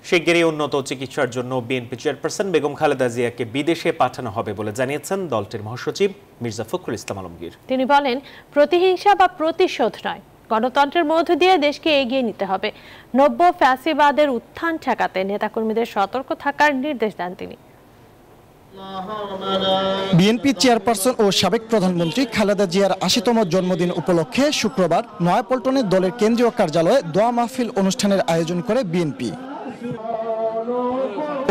শিগগিরই উন্নত চিকিৎসার জন্য বিএনপি চেয়ারপারসন বেগম খালেদা জিয়াকে বিদেশে পাঠানো হবে বলে জানিয়েছেন দলটির মহাসচিব মির্জা ফখরুল ইসলাম আলমগীর। তিনি বলেন, প্রতিহিংসা বা প্রতিশোধ নয়, গণতন্ত্রের মধ্য দিয়ে দেশকে এগিয়ে নিতে হবে। নব্য ফ্যাসিবাদের উত্থান ঠেকাতে নেতাকর্মীদের সতর্ক থাকার নির্দেশ দেন তিনি। বিএনপি চেয়ারপারসন ও সাবেক প্রধানমন্ত্রী খালেদা জিয়ার ৮০তম জন্মদিন উপলক্ষে শুক্রবার নয়াপল্টনে দলের কেন্দ্রীয় কার্যালয়ে দোয়া মাহফিল অনুষ্ঠানের আয়োজন করে বিএনপি।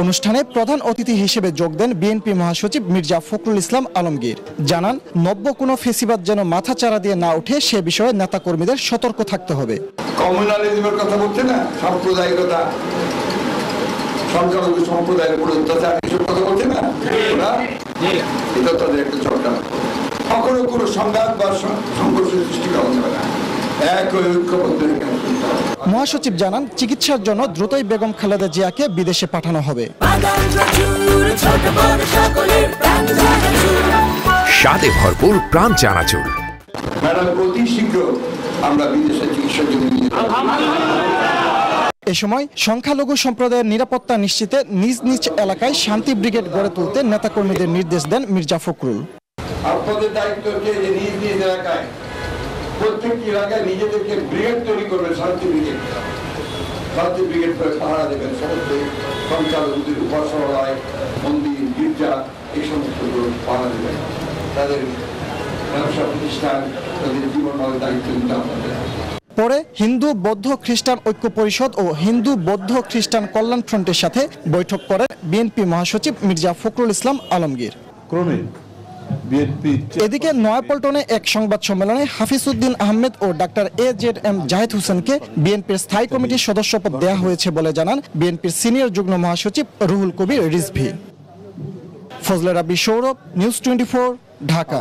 অনুষ্ঠানে প্রধান অতিথি হিসেবে যোগ দেন বিএনপি মহাসচিব মির্জা ফখরুল ইসলাম আলমগীর। জানান, নব্য কোনো ফেসিবাদ যেন মাথা চাড়া দিয়ে না ওঠে সে বিষয়ে নেতাকর্মীদের সতর্ক থাকতে হবে। কমিউনালিজমের কথা বলছে না, সাম্প্রদায়িকতা, সংখ্যালঘু সম্প্রদায়ের উপর অত্যাচার, এসব কথা বলছে না, এটা তাদের একটা চর্চা। কখনো কোনো সংঘাত বা সংঘর্ষ সৃষ্টি করা যাবে না। মহাসচিব জানান, চিকিৎসার জন্য দ্রুতই বেগম খালেদা জিয়াকে বিদেশে পাঠানো হবে। স্বাদে ভরপুর প্রাণ চানাচুর। ম্যাডাম, অতি শীঘ্র আমরা বিদেশে চিকিৎসার জন্য নিয়ে যাব। এ সময় সংখ্যালঘু সম্প্রদায়ের নিরাপত্তা নিশ্চিতে নিজ নিজ এলাকায় শান্তি ব্রিগেড গড়ে তুলতে নেতাকর্মীদের নির্দেশ দেন মির্জা ফখরুল। আপনাদের দায়িত্ব হচ্ছে যে নিজ নিজ এলাকায়, প্রত্যেকটি এলাকায় নিজেদেরকে ব্রিগেড তৈরি করবেন, শান্তি ব্রিগেড। শান্তি ব্রিগেড করে পাহারা দেবেন সমস্ত সংখ্যালঘুদের উপাসনালয়, মন্দির, গির্জা, এই সমস্ত পাহারা দেবেন। তাদের ব্যবসা প্রতিষ্ঠান, তাদের জীবনভাবে দায়িত্ব নিতে আপনাদের। পরে হিন্দু বৌদ্ধ খ্রিস্টান ঐক্য পরিষদ ও হিন্দু বৌদ্ধ খ্রিস্টান কল্যাণ ফ্রন্টের সাথে বৈঠক করেন বিএনপি মহাসচিব মির্জা ফখরুল ইসলাম আলমগীর। এদিকে নয়াপল্টনে এক সংবাদ সম্মেলনে হাফিজউদ্দিন আহমেদ ও ডাক্তার AJM জাহিদ হোসেনকে বিএনপির স্থায়ী কমিটির সদস্যপদ দেওয়া হয়েছে বলে জানান বিএনপির সিনিয়র যুগ্ম মহাসচিব রুহুল কবির রিজভী। ফজলে রাব্বি সৌরভ, নিউজ 24, ঢাকা।